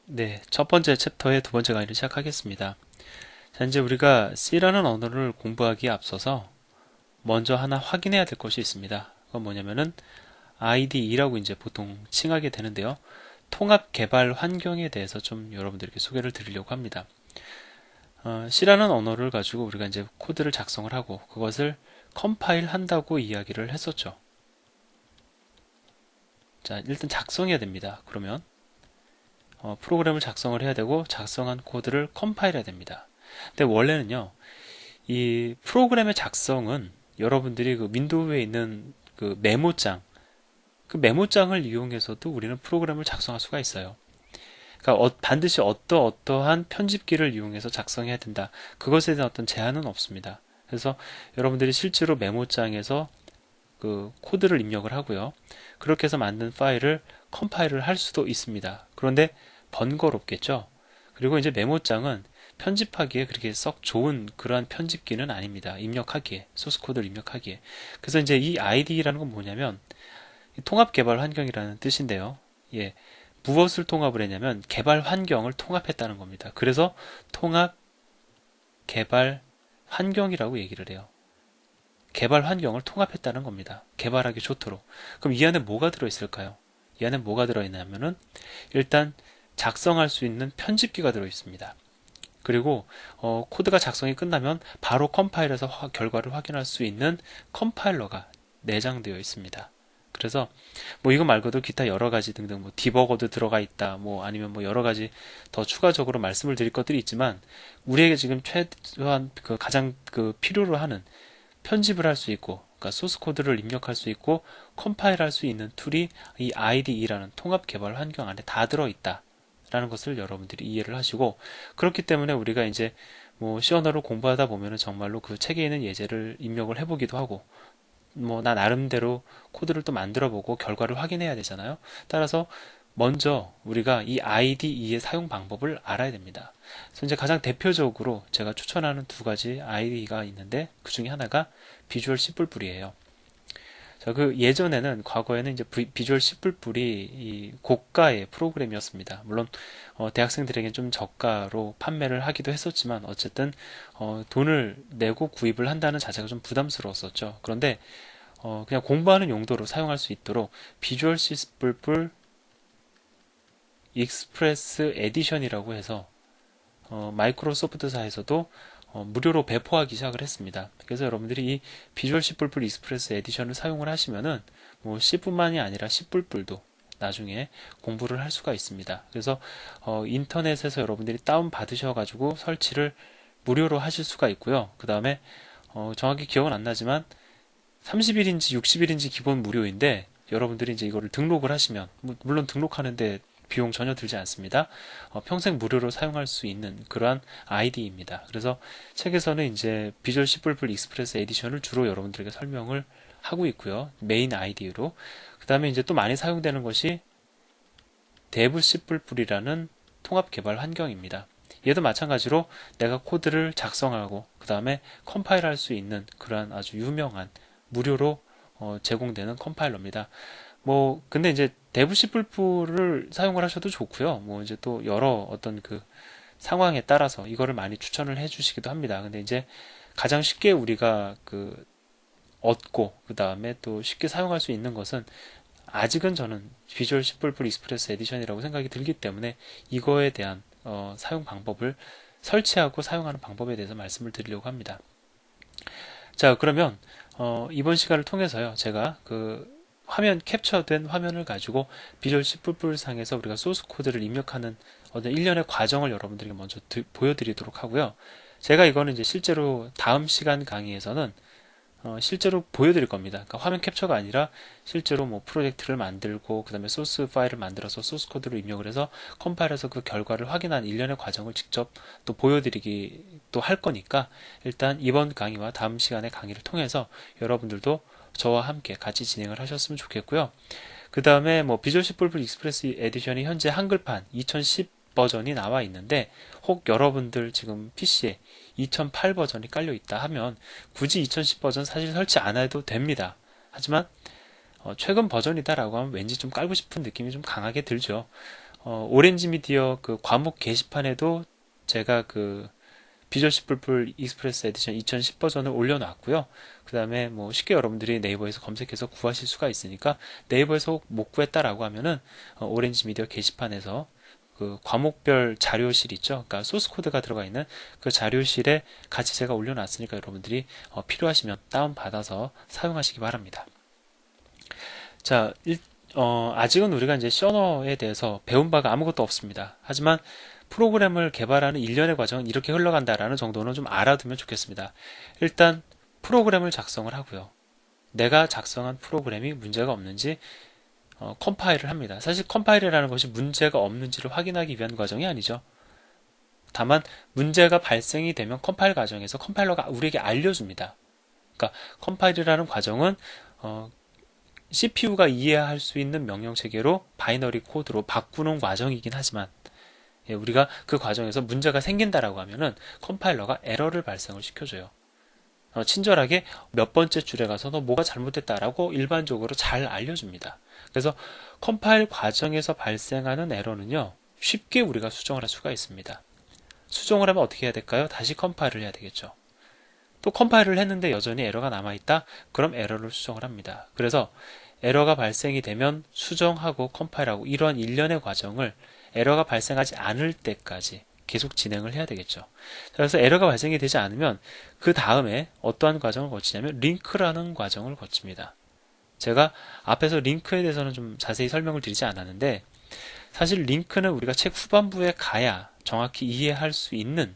네, 첫 번째 챕터의 두 번째 강의를 시작하겠습니다. 자, 이제 우리가 C라는 언어를 공부하기에 앞서서 먼저 하나 확인해야 될 것이 있습니다. 그건 뭐냐면은 IDE라고 이제 보통 칭하게 되는데요. 통합 개발 환경에 대해서 좀 여러분들께 소개를 드리려고 합니다. C라는 언어를 가지고 우리가 이제 코드를 작성을 하고 그것을 컴파일 한다고 이야기를 했었죠. 자, 일단 작성해야 됩니다. 그러면 프로그램을 작성을 해야 되고 작성한 코드를 컴파일해야 됩니다. 근데 원래는요, 이 프로그램의 작성은 여러분들이 그 윈도우에 있는 그 메모장, 그 메모장을 이용해서도 우리는 프로그램을 작성할 수가 있어요. 그러니까 반드시 어떠한 편집기를 이용해서 작성해야 된다. 그것에 대한 어떤 제한은 없습니다. 그래서 여러분들이 실제로 메모장에서 그 코드를 입력을 하고요. 그렇게 해서 만든 파일을 컴파일을 할 수도 있습니다. 그런데 번거롭겠죠? 그리고 이제 메모장은 편집하기에 그렇게 썩 좋은 그러한 편집기는 아닙니다. 입력하기에, 소스 코드를 입력하기에. 그래서 이제 이 IDE라는 건 뭐냐면 통합 개발 환경이라는 뜻인데요. 예. 무엇을 통합을 했냐면 개발 환경을 통합했다는 겁니다. 그래서 통합 개발 환경이라고 얘기를 해요. 개발 환경을 통합했다는 겁니다. 개발하기 좋도록. 그럼 이 안에 뭐가 들어있을까요? 이 안에 뭐가 들어있냐면은 일단 작성할 수 있는 편집기가 들어있습니다. 그리고 코드가 작성이 끝나면 바로 컴파일해서 결과를 확인할 수 있는 컴파일러가 내장되어 있습니다. 그래서 뭐 이거 말고도 기타 여러 가지 등등 뭐 디버거도 들어가 있다. 뭐 아니면 뭐 여러 가지 더 추가적으로 말씀을 드릴 것들이 있지만 우리에게 지금 최소한 그 가장 그 필요로 하는 편집을 할 수 있고 그러니까 소스 코드를 입력할 수 있고 컴파일할 수 있는 툴이 이 IDE라는 통합 개발 환경 안에 다 들어 있다. 라는 것을 여러분들이 이해를 하시고 그렇기 때문에 우리가 이제 뭐 C 언어를 공부하다 보면은 정말로 그 책에 있는 예제를 입력을 해보기도 하고 뭐 나 나름대로 코드를 또 만들어 보고 결과를 확인해야 되잖아요. 따라서 먼저 우리가 이 IDE의 사용 방법을 알아야 됩니다. 그래서 이제 가장 대표적으로 제가 추천하는 두 가지 IDE가 있는데 그 중에 하나가 비주얼 C++이에요. 자, 그 예전에는 과거에는 이제 비주얼 C++이 이 고가의 프로그램이었습니다. 물론 대학생들에게는 좀 저가로 판매를 하기도 했었지만 어쨌든 돈을 내고 구입을 한다는 자체가 좀 부담스러웠었죠. 그런데 그냥 공부하는 용도로 사용할 수 있도록 비주얼 C++ 익스프레스 에디션이라고 해서 마이크로소프트사에서도 무료로 배포하기 시작을 했습니다. 그래서 여러분들이 이 비주얼 C++ 익스프레스 에디션을 사용을 하시면은 뭐 C뿐만이 아니라 C++도 나중에 공부를 할 수가 있습니다. 그래서 인터넷에서 여러분들이 다운 받으셔가지고 설치를 무료로 하실 수가 있고요. 그 다음에 정확히 기억은 안 나지만 30일인지 60일인지 기본 무료인데 여러분들이 이제 이거를 등록을 하시면 물론 등록하는데 비용 전혀 들지 않습니다. 평생 무료로 사용할 수 있는 그러한 ID입니다. 그래서 책에서는 이제 비주얼 C++ 익스프레스 에디션을 주로 여러분들에게 설명을 하고 있고요. 메인 ID로. 그 다음에 이제 또 많이 사용되는 것이 데브 C++이라는 통합 개발 환경입니다. 얘도 마찬가지로 내가 코드를 작성하고 그 다음에 컴파일할 수 있는 그러한 아주 유명한 무료로 제공되는 컴파일러입니다. 뭐 근데 이제 데브 C++를 사용을 하셔도 좋고요. 뭐 이제 또 여러 어떤 그 상황에 따라서 이거를 많이 추천을 해주시기도 합니다. 근데 이제 가장 쉽게 우리가 그 얻고 그 다음에 또 쉽게 사용할 수 있는 것은 아직은 저는 비주얼 C++ 익스프레스 에디션이라고 생각이 들기 때문에 이거에 대한 사용 방법을 설치하고 사용하는 방법에 대해서 말씀을 드리려고 합니다. 자, 그러면 이번 시간을 통해서요. 제가 그 화면 캡처된 화면을 가지고 비주얼 C++ 상에서 우리가 소스 코드를 입력하는 어떤 일련의 과정을 여러분들에게 먼저 보여드리도록 하고요. 제가 이거는 이제 실제로 다음 시간 강의에서는 실제로 보여드릴 겁니다. 그러니까 화면 캡처가 아니라 실제로 뭐 프로젝트를 만들고 그 다음에 소스 파일을 만들어서 소스 코드로 입력을 해서 컴파일해서 그 결과를 확인한 일련의 과정을 직접 또 보여드리기 또 할 거니까 일단 이번 강의와 다음 시간의 강의를 통해서 여러분들도 저와 함께 같이 진행을 하셨으면 좋겠고요. 그 다음에 뭐 비주얼 C++ 익스프레스 에디션이 현재 한글판 2010 버전이 나와 있는데 혹 여러분들 지금 PC에 2008 버전이 깔려 있다 하면 굳이 2010 버전 사실 설치 안 해도 됩니다. 하지만 최근 버전이다라고 하면 왠지 좀 깔고 싶은 느낌이 좀 강하게 들죠. 오렌지 미디어 그 과목 게시판에도 제가 그 비주얼 C++ 익스프레스 에디션 2010 버전을 올려놨고요. 그 다음에 뭐 쉽게 여러분들이 네이버에서 검색해서 구하실 수가 있으니까 네이버에서 못 구했다라고 하면은 오렌지 미디어 게시판에서 그 과목별 자료실 있죠. 그러니까 소스 코드가 들어가 있는 그 자료실에 같이 제가 올려놨으니까 여러분들이 필요하시면 다운받아서 사용하시기 바랍니다. 자, 아직은 우리가 이제 셔너에 대해서 배운 바가 아무것도 없습니다. 하지만 프로그램을 개발하는 일련의 과정은 이렇게 흘러간다라는 정도는 좀 알아두면 좋겠습니다. 일단 프로그램을 작성을 하고요. 내가 작성한 프로그램이 문제가 없는지 컴파일을 합니다. 사실 컴파일이라는 것이 문제가 없는지를 확인하기 위한 과정이 아니죠. 다만 문제가 발생이 되면 컴파일 과정에서 컴파일러가 우리에게 알려줍니다. 그러니까 컴파일이라는 과정은 CPU가 이해할 수 있는 명령 체계로 바이너리 코드로 바꾸는 과정이긴 하지만 우리가 그 과정에서 문제가 생긴다라고 하면은 컴파일러가 에러를 발생을 시켜줘요. 친절하게 몇 번째 줄에 가서 너 뭐가 잘못됐다라고 일반적으로 잘 알려줍니다. 그래서 컴파일 과정에서 발생하는 에러는요, 쉽게 우리가 수정을 할 수가 있습니다. 수정을 하면 어떻게 해야 될까요? 다시 컴파일을 해야 되겠죠. 또 컴파일을 했는데 여전히 에러가 남아있다? 그럼 에러를 수정을 합니다. 그래서 에러가 발생이 되면 수정하고 컴파일하고 이러한 일련의 과정을 에러가 발생하지 않을 때까지 계속 진행을 해야 되겠죠. 그래서 에러가 발생이 되지 않으면 그 다음에 어떠한 과정을 거치냐면 링크라는 과정을 거칩니다. 제가 앞에서 링크에 대해서는 좀 자세히 설명을 드리지 않았는데 사실 링크는 우리가 책 후반부에 가야 정확히 이해할 수 있는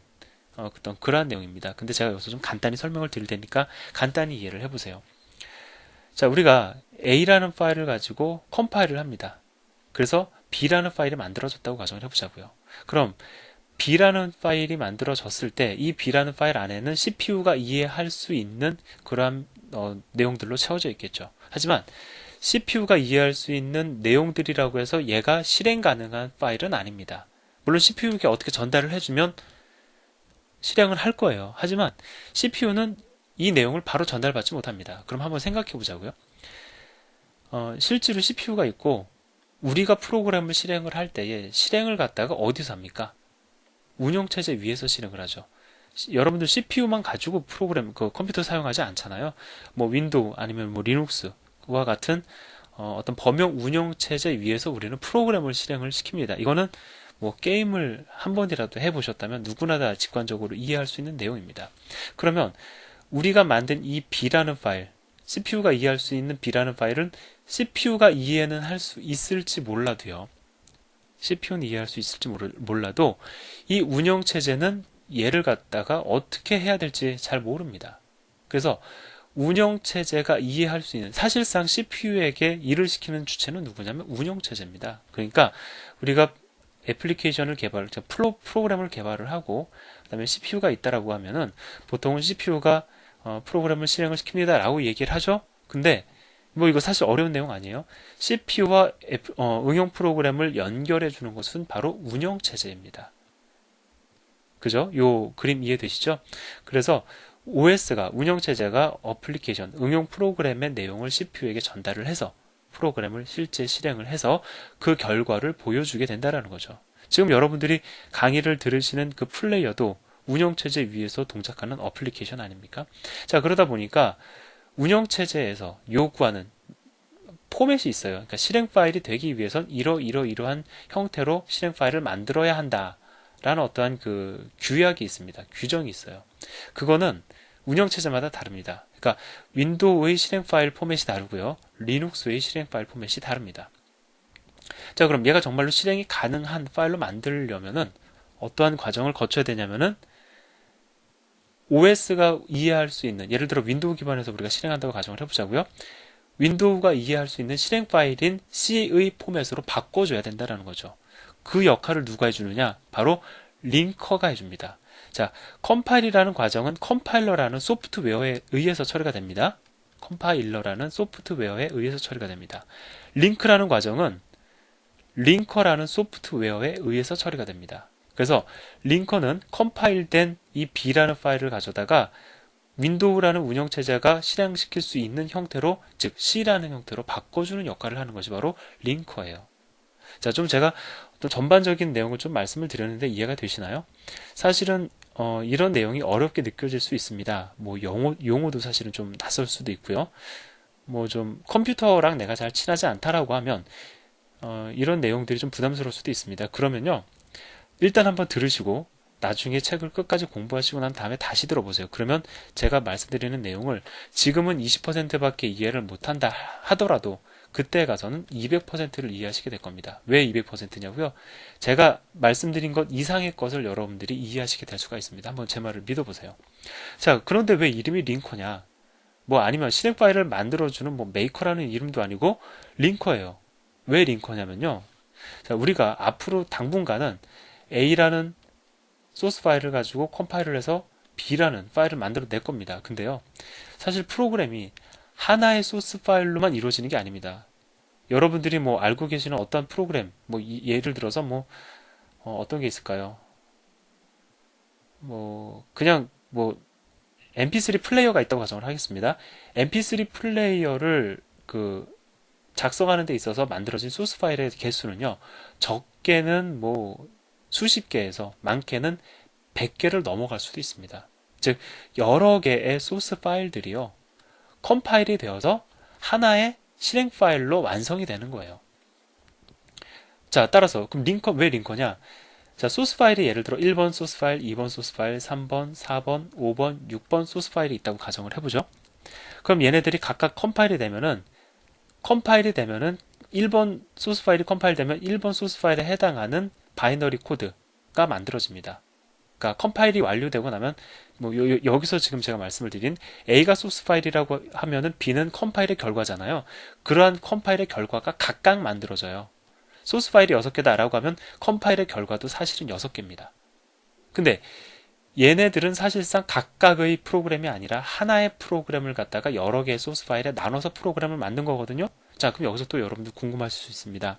어떤 그러한 내용입니다. 근데 제가 여기서 좀 간단히 설명을 드릴 테니까 간단히 이해를 해보세요. 자, 우리가 A라는 파일을 가지고 컴파일을 합니다. 그래서 B라는 파일이 만들어졌다고 가정을 해보자고요. 그럼 B라는 파일이 만들어졌을 때 이 B라는 파일 안에는 CPU가 이해할 수 있는 그러한 내용들로 채워져 있겠죠. 하지만 CPU가 이해할 수 있는 내용들이라고 해서 얘가 실행 가능한 파일은 아닙니다. 물론 CPU에게 어떻게 전달을 해주면 실행을 할 거예요. 하지만 CPU는 이 내용을 바로 전달받지 못합니다. 그럼 한번 생각해 보자고요. 실제로 CPU가 있고 우리가 프로그램을 실행을 할 때에 실행을 갖다가 어디서 합니까? 운영체제 위에서 실행을 하죠. 여러분들 CPU만 가지고 프로그램, 컴퓨터 사용하지 않잖아요. 뭐 윈도우 아니면 뭐 리눅스와 같은 어떤 범용 운영체제 위에서 우리는 프로그램을 실행을 시킵니다. 이거는 뭐 게임을 한 번이라도 해보셨다면 누구나 다 직관적으로 이해할 수 있는 내용입니다. 그러면 우리가 만든 이 B라는 파일, CPU가 이해할 수 있는 B라는 파일은 CPU가 이해는 할 수 있을지 몰라도요. CPU는 이해할 수 있을지 몰라도 이 운영체제는 얘를 갖다가 어떻게 해야 될지 잘 모릅니다. 그래서 운영체제가 이해할 수 있는, 사실상 CPU에게 일을 시키는 주체는 누구냐면 운영체제입니다. 그러니까 우리가 애플리케이션을 프로그램을 개발을 하고 그다음에 CPU가 있다라고 하면은 보통은 CPU가 프로그램을 실행을 시킵니다 라고 얘기를 하죠. 근데 뭐 이거 사실 어려운 내용 아니에요. CPU와 응용 프로그램을 연결해 주는 것은 바로 운영체제입니다. 그죠? 요 그림 이해되시죠? 그래서 OS가, 운영체제가 어플리케이션, 응용 프로그램의 내용을 CPU에게 전달을 해서 프로그램을 실제 실행을 해서 그 결과를 보여주게 된다는 거죠. 지금 여러분들이 강의를 들으시는 그 플레이어도 운영체제 위에서 동작하는 어플리케이션 아닙니까? 자, 그러다 보니까 운영체제에서 요구하는 포맷이 있어요. 그러니까 실행 파일이 되기 위해선 이러한 형태로 실행 파일을 만들어야 한다라는 어떠한 그 규약이 있습니다. 규정이 있어요. 그거는 운영체제마다 다릅니다. 그러니까 윈도우의 실행 파일 포맷이 다르고요. 리눅스의 실행 파일 포맷이 다릅니다. 자, 그럼 얘가 정말로 실행이 가능한 파일로 만들려면은 어떠한 과정을 거쳐야 되냐면은 OS가 이해할 수 있는, 예를 들어 윈도우 기반에서 우리가 실행한다고 가정을 해보자고요. 윈도우가 이해할 수 있는 실행 파일인 C의 포맷으로 바꿔줘야 된다는 거죠. 그 역할을 누가 해주느냐? 바로 링커가 해줍니다. 자, 컴파일이라는 과정은 컴파일러라는 소프트웨어에 의해서 처리가 됩니다. 컴파일러라는 소프트웨어에 의해서 처리가 됩니다. 링크라는 과정은 링커라는 소프트웨어에 의해서 처리가 됩니다. 그래서 링커는 컴파일된 이 B라는 파일을 가져다가 윈도우라는 운영체제가 실행시킬 수 있는 형태로, 즉 C라는 형태로 바꿔주는 역할을 하는 것이 바로 링커예요. 자, 좀 제가 또 전반적인 내용을 좀 말씀을 드렸는데 이해가 되시나요? 사실은 이런 내용이 어렵게 느껴질 수 있습니다. 뭐 용어도 사실은 좀 낯설 수도 있고요. 뭐 좀 컴퓨터랑 내가 잘 친하지 않다라고 하면 이런 내용들이 좀 부담스러울 수도 있습니다. 그러면요, 일단 한번 들으시고 나중에 책을 끝까지 공부하시고 난 다음에 다시 들어보세요. 그러면 제가 말씀드리는 내용을 지금은 20%밖에 이해를 못한다 하더라도 그때 가서는 200%를 이해하시게 될 겁니다. 왜 200%냐고요? 제가 말씀드린 것 이상의 것을 여러분들이 이해하시게 될 수가 있습니다. 한번 제 말을 믿어보세요. 자, 그런데 왜 이름이 링커냐? 뭐 아니면 실행 파일을 만들어주는 뭐 메이커라는 이름도 아니고 링커예요. 왜 링커냐면요. 자, 우리가 앞으로 당분간은 A라는 소스 파일을 가지고 컴파일을 해서 B라는 파일을 만들어 낼 겁니다. 근데요, 사실 프로그램이 하나의 소스 파일로만 이루어지는 게 아닙니다. 여러분들이 뭐 알고 계시는 어떤 프로그램, 뭐 예를 들어서 뭐 어떤 게 있을까요? 뭐 그냥 뭐 MP3 플레이어가 있다고 가정을 하겠습니다. MP3 플레이어를 그 작성하는 데 있어서 만들어진 소스 파일의 개수는요, 적게는 뭐 수십 개에서 많게는 100개를 넘어갈 수도 있습니다. 즉, 여러 개의 소스 파일들이요, 컴파일이 되어서 하나의 실행 파일로 완성이 되는 거예요. 자, 따라서 그럼 링커, 왜 링커냐? 자, 소스 파일이 예를 들어 1번 소스 파일, 2번 소스 파일, 3번, 4번, 5번, 6번 소스 파일이 있다고 가정을 해보죠. 그럼 얘네들이 각각 컴파일이 되면은 1번 소스 파일이 컴파일되면 1번 소스 파일에 해당하는 바이너리 코드가 만들어집니다. 그러니까 컴파일이 완료되고 나면 뭐 여기서 지금 제가 말씀을 드린 A가 소스 파일이라고 하면은 B는 컴파일의 결과잖아요. 그러한 컴파일의 결과가 각각 만들어져요. 소스 파일이 6개다라고 하면 컴파일의 결과도 사실은 6개입니다. 근데 얘네들은 사실상 각각의 프로그램이 아니라 하나의 프로그램을 갖다가 여러 개의 소스 파일에 나눠서 프로그램을 만든 거거든요. 자, 그럼 여기서 또 여러분들 궁금하실 수 있습니다.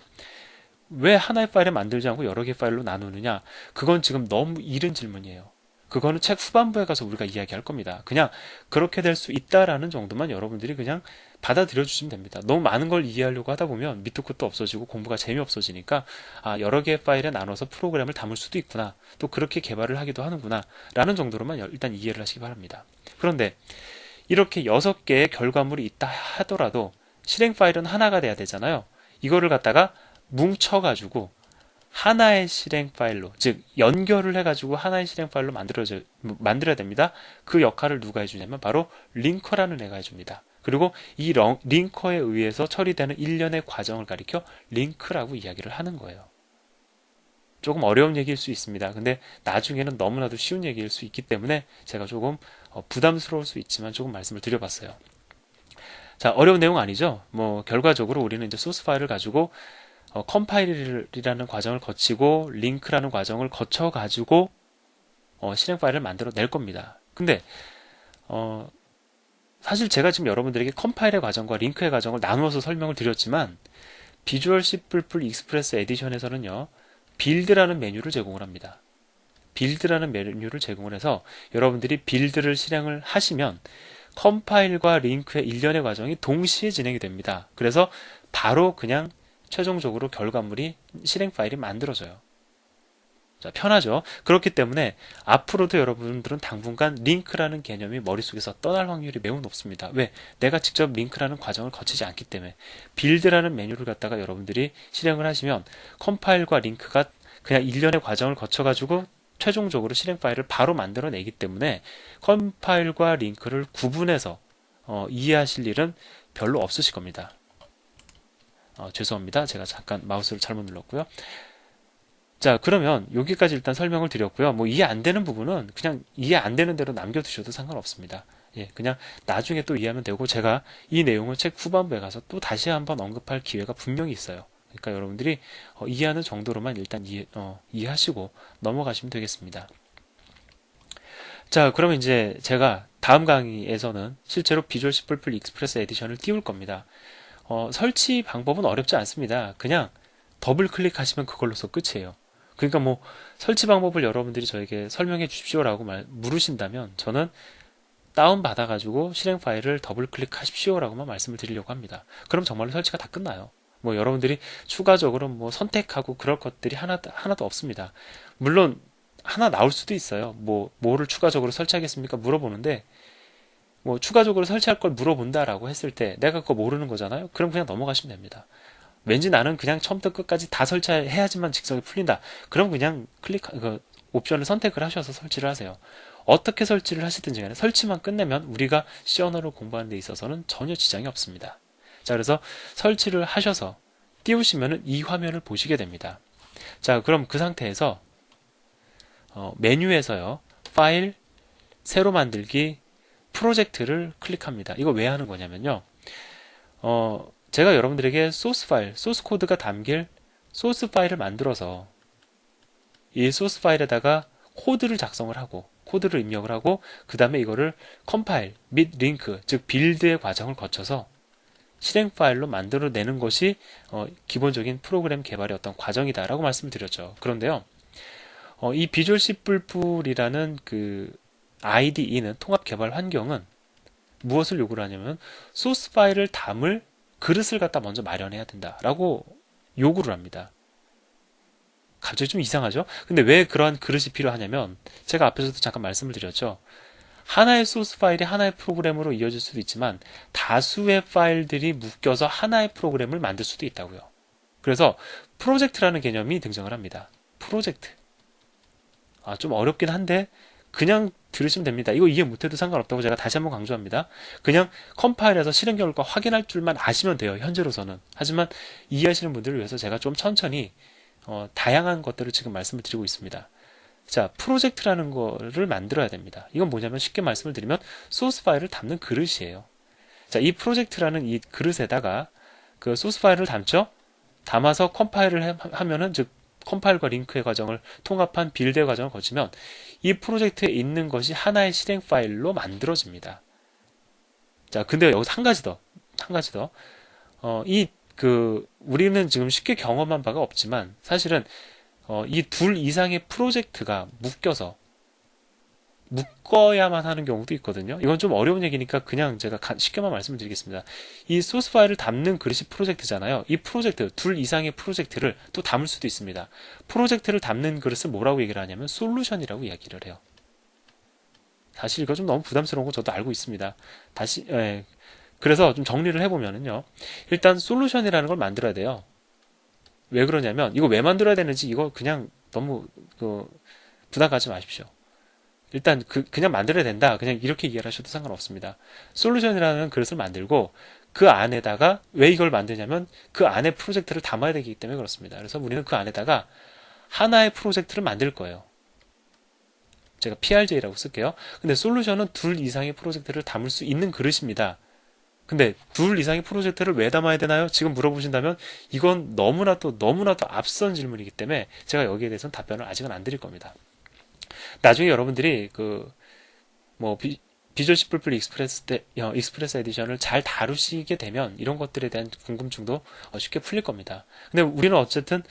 왜 하나의 파일을 만들지 않고 여러 개의 파일로 나누느냐? 그건 지금 너무 이른 질문이에요. 그거는 책 후반부에 가서 우리가 이야기할 겁니다. 그냥 그렇게 될 수 있다라는 정도만 여러분들이 그냥 받아들여 주시면 됩니다. 너무 많은 걸 이해하려고 하다 보면 밑도 끝도 없어지고 공부가 재미없어지니까 여러 개의 파일에 나눠서 프로그램을 담을 수도 있구나. 또 그렇게 개발을 하기도 하는구나. 라는 정도로만 일단 이해를 하시기 바랍니다. 그런데 이렇게 6개의 결과물이 있다 하더라도 실행 파일은 하나가 돼야 되잖아요. 이거를 갖다가 뭉쳐가지고 하나의 실행 파일로, 즉 연결을 해가지고 하나의 실행 파일로 만들어야 됩니다. 그 역할을 누가 해주냐면 바로 링커라는 애가 해줍니다. 그리고 이 링커에 의해서 처리되는 일련의 과정을 가리켜 링크라고 이야기를 하는 거예요. 조금 어려운 얘기일 수 있습니다. 근데 나중에는 너무나도 쉬운 얘기일 수 있기 때문에 제가 조금 부담스러울 수 있지만 조금 말씀을 드려봤어요. 자, 어려운 내용 아니죠? 뭐 결과적으로 우리는 이제 소스 파일을 가지고 컴파일이라는 과정을 거치고 링크라는 과정을 거쳐 가지고 실행 파일을 만들어 낼 겁니다. 근데 사실 제가 지금 여러분들에게 컴파일의 과정과 링크의 과정을 나누어서 설명을 드렸지만 비주얼 C++ 익스프레스 에디션에서는요, 빌드라는 메뉴를 제공을 합니다. 빌드라는 메뉴를 제공을 해서 여러분들이 빌드를 실행을 하시면 컴파일과 링크의 일련의 과정이 동시에 진행이 됩니다. 그래서 바로 그냥 최종적으로 결과물이 실행 파일이 만들어져요. 자, 편하죠. 그렇기 때문에 앞으로도 여러분들은 당분간 링크라는 개념이 머릿속에서 떠날 확률이 매우 높습니다. 왜? 내가 직접 링크라는 과정을 거치지 않기 때문에. 빌드라는 메뉴를 갖다가 여러분들이 실행을 하시면 컴파일과 링크가 그냥 일련의 과정을 거쳐가지고 최종적으로 실행 파일을 바로 만들어내기 때문에 컴파일과 링크를 구분해서 이해하실 일은 별로 없으실 겁니다. 죄송합니다. 제가 잠깐 마우스를 잘못 눌렀고요. 자, 그러면 여기까지 일단 설명을 드렸고요. 뭐 이해 안 되는 부분은 그냥 이해 안 되는 대로 남겨두셔도 상관없습니다. 예, 그냥 나중에 또 이해하면 되고 제가 이 내용을 책 후반부에 가서 또 다시 한번 언급할 기회가 분명히 있어요. 그러니까 여러분들이 이해하는 정도로만 일단 이해하시고 넘어가시면 되겠습니다. 자, 그러면 이제 제가 다음 강의에서는 실제로 비주얼 C++ 익스프레스 에디션을 띄울 겁니다. 설치 방법은 어렵지 않습니다. 그냥 더블 클릭하시면 그걸로서 끝이에요. 그러니까 뭐 설치 방법을 여러분들이 저에게 설명해 주십시오라고 물으신다면 저는 다운 받아가지고 실행 파일을 더블 클릭하십시오라고만 말씀을 드리려고 합니다. 그럼 정말로 설치가 다 끝나요. 뭐 여러분들이 추가적으로 뭐 선택하고 그럴 것들이 하나도 없습니다. 물론 하나 나올 수도 있어요. 뭐를 추가적으로 설치하겠습니까? 물어보는데 뭐 추가적으로 설치할 걸 물어본다라고 했을 때 내가 그거 모르는 거잖아요. 그럼 그냥 넘어가시면 됩니다. 왠지 나는 그냥 처음부터 끝까지 다 설치해야지만 직성이 풀린다. 그럼 그냥 옵션을 선택을 하셔서 설치를 하세요. 어떻게 설치를 하시든지 간에 설치만 끝내면 우리가 C 언어를 공부하는 데 있어서는 전혀 지장이 없습니다. 자, 그래서 설치를 하셔서 띄우시면은 이 화면을 보시게 됩니다. 자, 그럼 그 상태에서 메뉴에서요, 파일, 새로 만들기, 프로젝트를 클릭합니다. 이거 왜 하는 거냐면요. 제가 여러분들에게 소스 파일, 소스 코드가 담길 소스 파일을 만들어서 이 소스 파일에다가 코드를 작성을 하고 코드를 입력을 하고 그 다음에 이거를 컴파일 및 링크, 즉 빌드의 과정을 거쳐서 실행 파일로 만들어내는 것이 기본적인 프로그램 개발의 어떤 과정이다라고 말씀을 드렸죠. 그런데요, 이 비주얼 C++이라는 그 IDE는 통합 개발 환경은 무엇을 요구를 하냐면 소스 파일을 담을 그릇을 갖다 먼저 마련해야 된다라고 요구를 합니다. 갑자기 좀 이상하죠? 근데 왜 그러한 그릇이 필요하냐면 제가 앞에서도 잠깐 말씀을 드렸죠. 하나의 소스 파일이 하나의 프로그램으로 이어질 수도 있지만 다수의 파일들이 묶여서 하나의 프로그램을 만들 수도 있다고요. 그래서 프로젝트라는 개념이 등장을 합니다. 프로젝트. 좀 어렵긴 한데 그냥 들으시면 됩니다. 이거 이해 못해도 상관없다고 제가 다시 한번 강조합니다. 그냥 컴파일해서 실행 결과 확인할 줄만 아시면 돼요. 현재로서는. 하지만 이해하시는 분들을 위해서 제가 좀 천천히 다양한 것들을 지금 말씀을 드리고 있습니다. 자, 프로젝트라는 거를 만들어야 됩니다. 이건 뭐냐면 쉽게 말씀을 드리면 소스 파일을 담는 그릇이에요. 자, 이 프로젝트라는 이 그릇에다가 그 소스 파일을 담죠? 담아서 컴파일을 하면은 즉 컴파일과 링크의 과정을 통합한 빌드의 과정을 거치면 이 프로젝트에 있는 것이 하나의 실행 파일로 만들어집니다. 자, 근데 여기서 한 가지 더. 우리는 지금 쉽게 경험한 바가 없지만 사실은 이 둘 이상의 프로젝트가 묶어야만 하는 경우도 있거든요. 이건 좀 어려운 얘기니까 그냥 제가 쉽게만 말씀을 드리겠습니다. 이 소스 파일을 담는 그릇이 프로젝트잖아요. 이 프로젝트, 둘 이상의 프로젝트를 또 담을 수도 있습니다. 프로젝트를 담는 그릇을 뭐라고 얘기를 하냐면 솔루션이라고 이야기를 해요. 사실 이거 좀 너무 부담스러운 거 저도 알고 있습니다. 그래서 좀 정리를 해보면은요. 일단 솔루션이라는 걸 만들어야 돼요. 왜 그러냐면 이거 왜 만들어야 되는지 이거 그냥 너무 부담 가지 마십시오. 일단 그냥 만들어야 된다. 그냥 이렇게 이해를 하셔도 상관없습니다. 솔루션이라는 그릇을 만들고 그 안에다가 왜 이걸 만드냐면 그 안에 프로젝트를 담아야 되기 때문에 그렇습니다. 그래서 우리는 그 안에다가 하나의 프로젝트를 만들 거예요. 제가 PRJ라고 쓸게요. 근데 솔루션은 둘 이상의 프로젝트를 담을 수 있는 그릇입니다. 근데 둘 이상의 프로젝트를 왜 담아야 되나요? 지금 물어보신다면 이건 너무나도 앞선 질문이기 때문에 제가 여기에 대해서는 답변을 아직은 안 드릴 겁니다. 나중에 여러분들이 비주얼 C++ 익스프레스 에디션을 잘 다루시게 되면 이런 것들에 대한 궁금증도 쉽게 풀릴 겁니다. 근데 우리는 어쨌든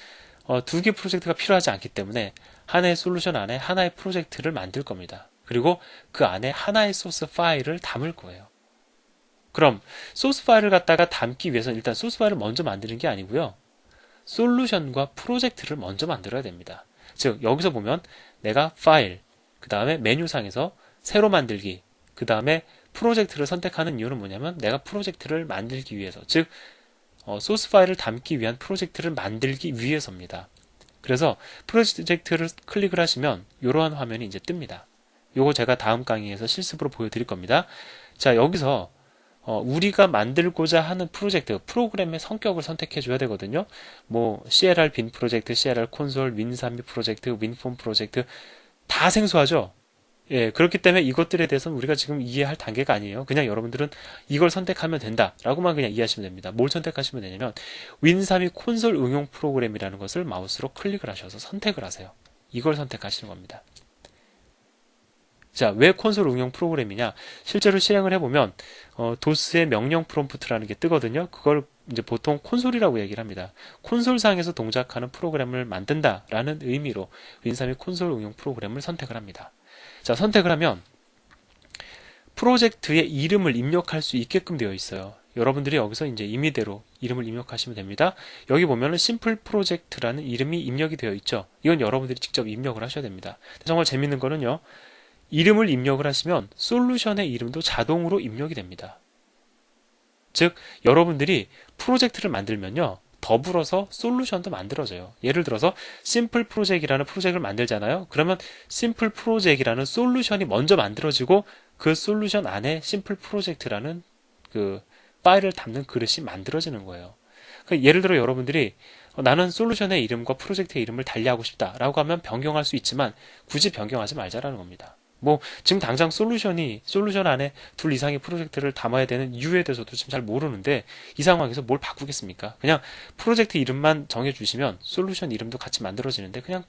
두 개 프로젝트가 필요하지 않기 때문에 하나의 솔루션 안에 하나의 프로젝트를 만들 겁니다. 그리고 그 안에 하나의 소스 파일을 담을 거예요. 그럼 소스 파일을 갖다가 담기 위해서는 일단 소스 파일을 먼저 만드는 게 아니고요. 솔루션과 프로젝트를 먼저 만들어야 됩니다. 즉 여기서 보면 내가 파일, 그 다음에 메뉴상에서 새로 만들기, 그 다음에 프로젝트를 선택하는 이유는 뭐냐면 내가 프로젝트를 만들기 위해서, 즉 소스 파일을 담기 위한 프로젝트를 만들기 위해서입니다. 그래서 프로젝트를 클릭을 하시면 이러한 화면이 이제 뜹니다. 요거 제가 다음 강의에서 실습으로 보여드릴 겁니다. 자, 여기서 우리가 만들고자 하는 프로그램의 성격을 선택해 줘야 되거든요. CLR 빈 프로젝트, CLR 콘솔, 윈3 프로젝트, 윈폼 프로젝트 다 생소하죠. 예, 그렇기 때문에 이것들에 대해서는 우리가 지금 이해할 단계가 아니에요. 그냥 여러분들은 이걸 선택하면 된다라고만 그냥 이해하시면 됩니다. 뭘 선택하시면 되냐면 윈3 콘솔 응용 프로그램이라는 것을 마우스로 클릭을 하셔서 선택을 하세요. 이걸 선택하시는 겁니다. 자, 왜 콘솔 응용 프로그램이냐? 실제로 실행을 해보면 도스의 명령 프롬프트라는 게 뜨거든요. 그걸 이제 보통 콘솔이라고 얘기를 합니다. 콘솔상에서 동작하는 프로그램을 만든다라는 의미로 윈3이 콘솔 응용 프로그램을 선택을 합니다. 자, 선택을 하면 프로젝트의 이름을 입력할 수 있게끔 되어 있어요. 여러분들이 여기서 이제 임의대로 이름을 입력하시면 됩니다. 여기 보면은 심플 프로젝트라는 이름이 입력이 되어 있죠. 이건 여러분들이 직접 입력을 하셔야 됩니다. 정말 재밌는 거는요. 이름을 입력을 하시면 솔루션의 이름도 자동으로 입력이 됩니다. 즉 여러분들이 프로젝트를 만들면요. 더불어서 솔루션도 만들어져요. 예를 들어서 심플 프로젝트라는 프로젝트를 만들잖아요. 그러면 심플 프로젝트라는 솔루션이 먼저 만들어지고 그 솔루션 안에 심플 프로젝트라는 그 파일을 담는 그릇이 만들어지는 거예요. 그러니까 예를 들어 여러분들이 나는 솔루션의 이름과 프로젝트의 이름을 달리하고 싶다라고 하면 변경할 수 있지만 굳이 변경하지 말자라는 겁니다. 뭐 지금 당장 솔루션 안에 둘 이상의 프로젝트를 담아야 되는 이유에 대해서도 지금 잘 모르는데 이 상황에서 뭘 바꾸겠습니까? 그냥 프로젝트 이름만 정해주시면 솔루션 이름도 같이 만들어지는데 그냥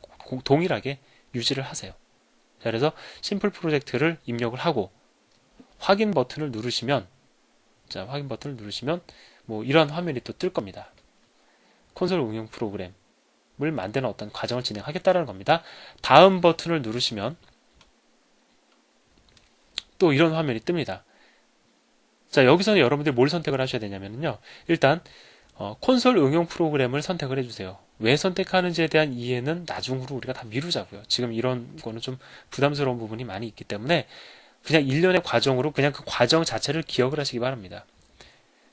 동일하게 유지를 하세요. 자, 그래서 심플 프로젝트를 입력을 하고 확인 버튼을 누르시면 뭐 이런 화면이 또 뜰 겁니다. 콘솔 응용 프로그램을 만드는 어떤 과정을 진행하겠다는 겁니다. 다음 버튼을 누르시면 또 이런 화면이 뜹니다. 자, 여기서는 여러분들이 뭘 선택을 하셔야 되냐면요. 일단 콘솔 응용 프로그램을 선택을 해주세요. 왜 선택하는지에 대한 이해는 나중으로 우리가 다 미루자고요. 지금 이런 거는 좀 부담스러운 부분이 많이 있기 때문에 그냥 일련의 과정으로 그냥 그 과정 자체를 기억을 하시기 바랍니다.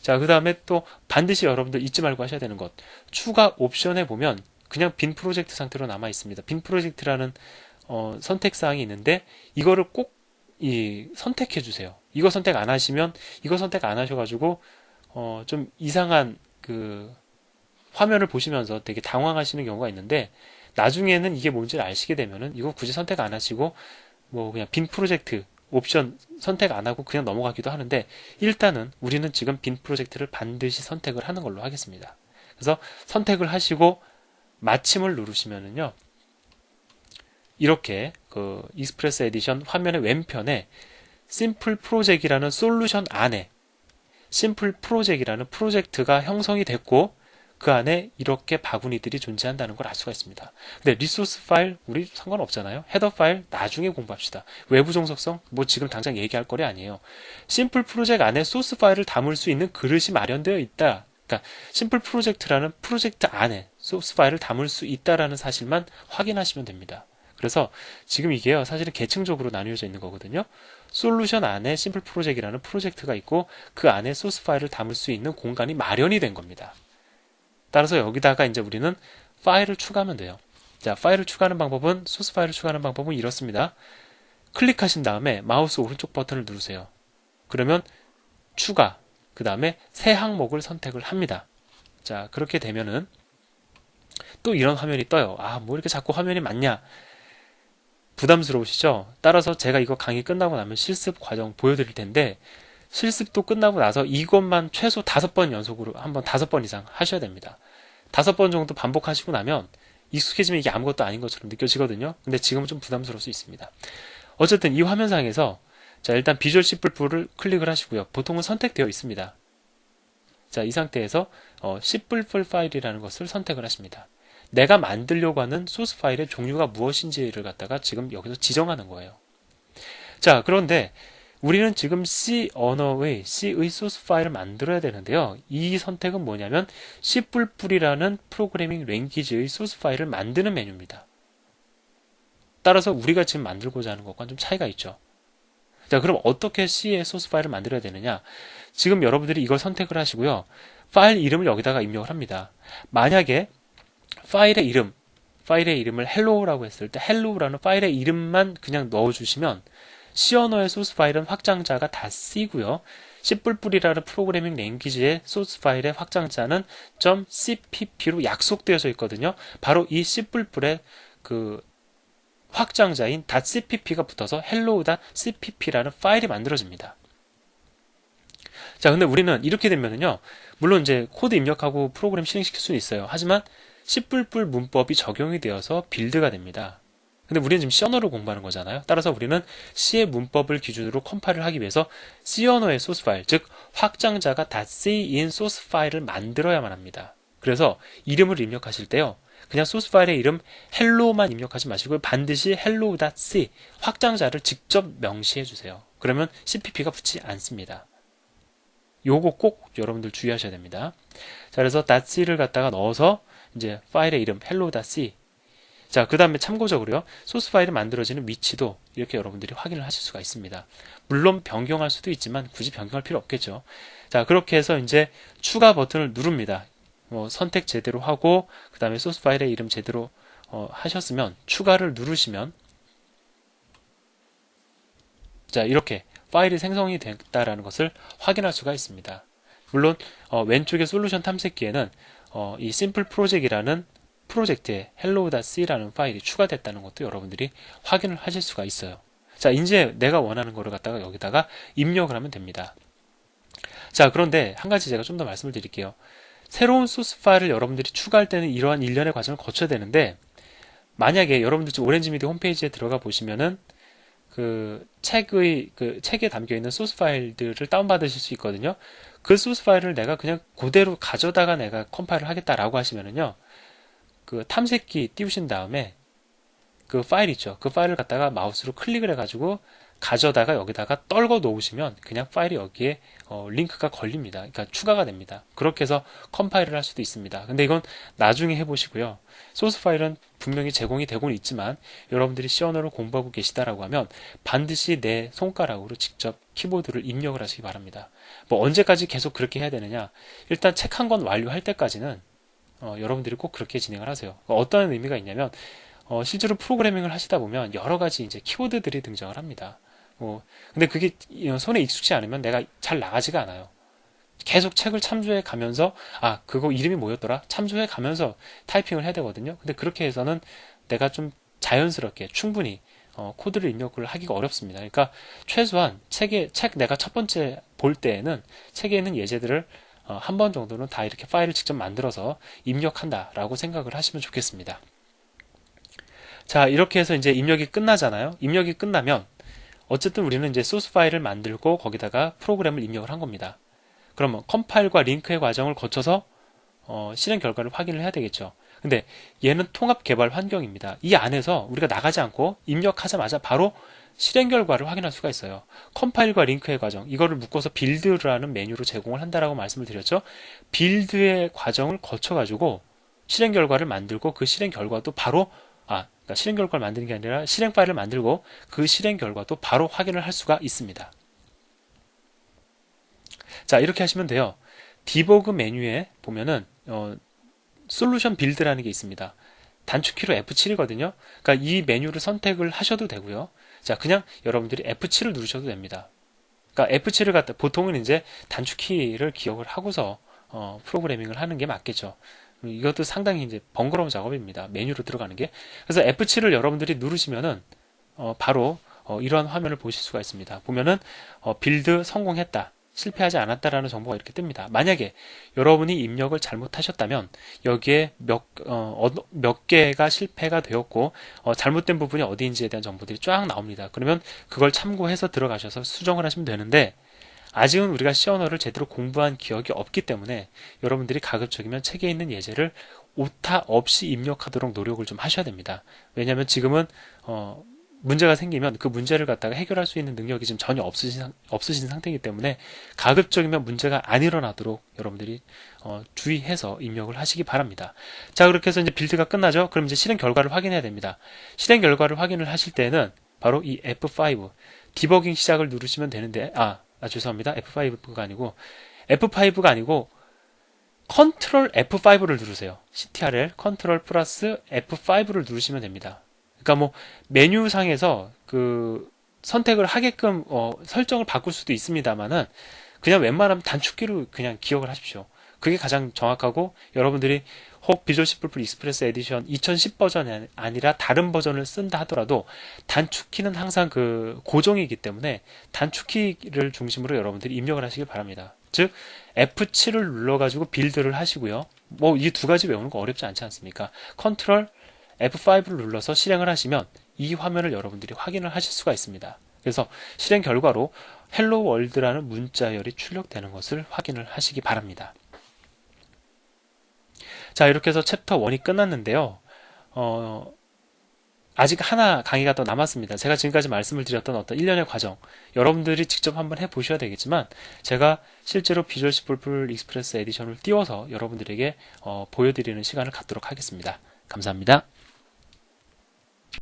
자, 그 다음에 또 반드시 여러분들 잊지 말고 하셔야 되는 것. 추가 옵션에 보면 그냥 빈 프로젝트 상태로 남아 있습니다. 빈 프로젝트라는 선택사항이 있는데 이거를 꼭 선택해 주세요. 이거 선택 안 하시면 이거 선택 안 하셔가지고 좀 이상한 그 화면을 보시면서 되게 당황하시는 경우가 있는데 나중에는 이게 뭔지를 아시게 되면은 이거 굳이 선택 안 하시고 뭐 그냥 빈 프로젝트 옵션 선택 안 하고 그냥 넘어가기도 하는데 일단은 우리는 지금 빈 프로젝트를 반드시 선택을 하는 걸로 하겠습니다. 그래서 선택을 하시고 마침을 누르시면은요. 이렇게 그 익스프레스 에디션 화면의 왼편에 심플 프로젝트라는 솔루션 안에 심플 프로젝트라는 프로젝트가 형성이 됐고 그 안에 이렇게 바구니들이 존재한다는 걸 알 수가 있습니다. 근데 리소스 파일 우리 상관없잖아요. 헤더 파일 나중에 공부합시다. 외부 종속성 뭐 지금 당장 얘기할 거리 아니에요. 심플 프로젝트 안에 소스 파일을 담을 수 있는 그릇이 마련되어 있다. 그러니까 심플 프로젝트라는 프로젝트 안에 소스 파일을 담을 수 있다라는 사실만 확인하시면 됩니다. 그래서 지금 이게요 사실은 계층적으로 나뉘어져 있는 거거든요. 솔루션 안에 심플 프로젝트라는 프로젝트가 있고 그 안에 소스 파일을 담을 수 있는 공간이 마련이 된 겁니다. 따라서 여기다가 이제 우리는 파일을 추가하면 돼요. 자, 파일을 추가하는 방법은 소스 파일을 추가하는 방법은 이렇습니다. 클릭하신 다음에 마우스 오른쪽 버튼을 누르세요. 그러면 추가 그 다음에 새 항목을 선택을 합니다. 자, 그렇게 되면은 또 이런 화면이 떠요. 아, 뭐 이렇게 자꾸 화면이 많냐? 부담스러우시죠? 따라서 제가 이거 강의 끝나고 나면 실습 과정 보여드릴 텐데 실습도 끝나고 나서 이것만 최소 5번 연속으로 한번 5번 이상 하셔야 됩니다. 5번 정도 반복하시고 나면 익숙해지면 이게 아무것도 아닌 것처럼 느껴지거든요. 근데 지금은 좀 부담스러울 수 있습니다. 어쨌든 이 화면상에서 자, 일단 비주얼 C++를 클릭을 하시고요. 보통은 선택되어 있습니다. 자, 이 상태에서 C++ 파일이라는 것을 선택을 하십니다. 내가 만들려고 하는 소스 파일의 종류가 무엇인지를 갖다가 지금 여기서 지정하는 거예요. 자, 그런데 우리는 지금 C 언어의 C의 소스 파일을 만들어야 되는데요. 이 선택은 뭐냐면 C++이라는 프로그래밍 랭귀지의 소스 파일을 만드는 메뉴입니다. 따라서 우리가 지금 만들고자 하는 것과는 좀 차이가 있죠. 자, 그럼 어떻게 C의 소스 파일을 만들어야 되느냐? 지금 여러분들이 이걸 선택을 하시고요. 파일 이름을 여기다가 입력을 합니다. 만약에 파일의 이름을 hello라고 했을 때 hello라는 파일의 이름만 그냥 넣어주시면 C 언어의 소스 파일은 확장자가 다 C고요. C++이라는 프로그래밍 랭귀지의 소스 파일의 확장자는 .cpp로 약속되어져 있거든요. 바로 이 C++의 그 확장자인 .cpp가 붙어서 hello.cpp라는 파일이 만들어집니다. 자, 근데 우리는 이렇게 되면은요, 물론 이제 코드 입력하고 프로그램 실행시킬 수는 있어요. 하지만 C++ 문법이 적용이 되어서 빌드가 됩니다. 근데 우리는 지금 C 언어를 공부하는 거잖아요. 따라서 우리는 C의 문법을 기준으로 컴파일을 하기 위해서 C 언어의 소스 파일, 즉 확장자가 .c인 소스 파일을 만들어야만 합니다. 그래서 이름을 입력하실 때요. 그냥 소스 파일의 이름 hello만 입력하지 마시고 반드시 hello.c 확장자를 직접 명시해 주세요. 그러면 cpp가 붙지 않습니다. 요거 꼭 여러분들 주의하셔야 됩니다. 자, 그래서 .c를 갖다가 넣어서 이제 파일의 이름 hello.c. 자, 그 다음에 참고적으로요, 소스 파일이 만들어지는 위치도 이렇게 여러분들이 확인을 하실 수가 있습니다. 물론 변경할 수도 있지만 굳이 변경할 필요 없겠죠. 자, 그렇게 해서 이제 추가 버튼을 누릅니다. 선택 제대로 하고 그 다음에 소스 파일의 이름 제대로 하셨으면 추가를 누르시면, 자, 이렇게 파일이 생성이 됐다라는 것을 확인할 수가 있습니다. 물론 왼쪽의 솔루션 탐색기에는 이 simple project이라는 프로젝트에 hello.c라는 파일이 추가됐다는 것도 여러분들이 확인을 하실 수가 있어요. 자, 이제 내가 원하는 거를 갖다가 여기다가 입력을 하면 됩니다. 자, 그런데 한 가지 제가 좀 더 말씀을 드릴게요. 새로운 소스 파일을 여러분들이 추가할 때는 이러한 일련의 과정을 거쳐야 되는데, 만약에 여러분들 지금 오렌지 미디어 홈페이지에 들어가 보시면은 그 책에 담겨 있는 소스 파일들을 다운받으실 수 있거든요. 그 소스 파일을 내가 그냥 그대로 가져다가 내가 컴파일을 하겠다라고 하시면은요, 그 탐색기 띄우신 다음에 그 파일 있죠. 그 파일을 갖다가 마우스로 클릭을 해가지고 가져다가 여기다가 떨궈 놓으시면 그냥 파일이 여기에 링크가 걸립니다. 그러니까 추가가 됩니다. 그렇게 해서 컴파일을 할 수도 있습니다. 근데 이건 나중에 해보시고요. 소스 파일은 분명히 제공이 되고는 있지만 여러분들이 C 언어를 공부하고 계시다라고 하면 반드시 내 손가락으로 직접 키보드를 입력을 하시기 바랍니다. 뭐 언제까지 계속 그렇게 해야 되느냐? 일단 책 한 권 완료할 때까지는 여러분들이 꼭 그렇게 진행을 하세요. 어떤 의미가 있냐면 실제로 프로그래밍을 하시다 보면 여러 가지 이제 키워드들이 등장을 합니다. 근데 그게 손에 익숙지 않으면 내가 잘 나가지가 않아요. 계속 책을 참조해 가면서 그거 이름이 뭐였더라? 참조해 가면서 타이핑을 해야 되거든요. 근데 그렇게 해서는 내가 좀 자연스럽게 충분히 코드를 입력을 하기가 어렵습니다. 그러니까 최소한 책 내가 첫 번째 볼 때에는 책에 있는 예제들을 한 번 정도는 다 이렇게 파일을 직접 만들어서 입력한다라고 생각을 하시면 좋겠습니다. 자, 이렇게 해서 이제 입력이 끝나잖아요. 입력이 끝나면 어쨌든 우리는 이제 소스 파일을 만들고 거기다가 프로그램을 입력을 한 겁니다. 그러면 컴파일과 링크의 과정을 거쳐서 실행 결과를 확인을 해야 되겠죠. 근데 얘는 통합 개발 환경입니다. 이 안에서 우리가 나가지 않고 입력하자마자 바로 실행 결과를 확인할 수가 있어요. 컴파일과 링크의 과정, 이거를 묶어서 빌드라는 메뉴로 제공을 한다라고 말씀을 드렸죠. 빌드의 과정을 거쳐가지고 실행 결과를 만들고 그 실행 결과도 바로 그러니까 실행 결과를 만드는 게 아니라 실행 파일을 만들고 그 실행 결과도 바로 확인을 할 수가 있습니다. 자, 이렇게 하시면 돼요. 디버그 메뉴에 보면은 솔루션 빌드라는 게 있습니다. 단축키로 F7이거든요. 그러니까 이 메뉴를 선택을 하셔도 되고요. 자, 그냥 여러분들이 F7을 누르셔도 됩니다. 그러니까 F7을 갖다 보통은 이제 단축키를 기억을 하고서 프로그래밍을 하는 게 맞겠죠. 이것도 상당히 이제 번거로운 작업입니다. 메뉴로 들어가는 게. 그래서 F7을 여러분들이 누르시면은 바로 이러한 화면을 보실 수가 있습니다. 보면은 빌드 성공했다, 실패하지 않았다라는 정보가 이렇게 뜹니다. 만약에 여러분이 입력을 잘못하셨다면 여기에 몇 개가 실패가 되었고 잘못된 부분이 어디인지에 대한 정보들이 쫙 나옵니다. 그러면 그걸 참고해서 들어가셔서 수정을 하시면 되는데, 아직은 우리가 C 언어를 제대로 공부한 기억이 없기 때문에 여러분들이 가급적이면 책에 있는 예제를 오타 없이 입력하도록 노력을 좀 하셔야 됩니다. 왜냐하면 지금은 문제가 생기면 그 문제를 갖다가 해결할 수 있는 능력이 지금 전혀 없으신 상태이기 때문에 가급적이면 문제가 안 일어나도록 여러분들이 주의해서 입력을 하시기 바랍니다. 자, 그렇게 해서 이제 빌드가 끝나죠. 그럼 이제 실행 결과를 확인해야 됩니다. 실행 결과를 확인을 하실 때는 바로 이 F5 디버깅 시작을 누르시면 되는데 죄송합니다. F5가 아니고 컨트롤 F5를 누르세요. CTRL 컨트롤 플러스 F5를 누르시면 됩니다. 그러니까 뭐 메뉴상에서 그 선택을 하게끔 설정을 바꿀 수도 있습니다만은 그냥 웬만하면 단축키로 그냥 기억을 하십시오. 그게 가장 정확하고, 여러분들이 혹 비주얼 C++ 익스프레스 에디션 2010 버전이 아니라 다른 버전을 쓴다 하더라도 단축키는 항상 그 고정이기 때문에 단축키를 중심으로 여러분들이 입력을 하시길 바랍니다. 즉 F7을 눌러가지고 빌드를 하시고요. 뭐 이 두 가지 외우는 거 어렵지 않지 않습니까? 컨트롤 F5를 눌러서 실행을 하시면 이 화면을 여러분들이 확인을 하실 수가 있습니다. 그래서 실행 결과로 헬로 월드라는 문자열이 출력되는 것을 확인을 하시기 바랍니다. 자, 이렇게 해서 챕터 1이 끝났는데요. 아직 하나 강의가 더 남았습니다. 제가 지금까지 말씀을 드렸던 어떤 일련의 과정, 여러분들이 직접 한번 해보셔야 되겠지만, 제가 실제로 비주얼 C++ 익스프레스 에디션을 띄워서 여러분들에게 보여드리는 시간을 갖도록 하겠습니다. 감사합니다.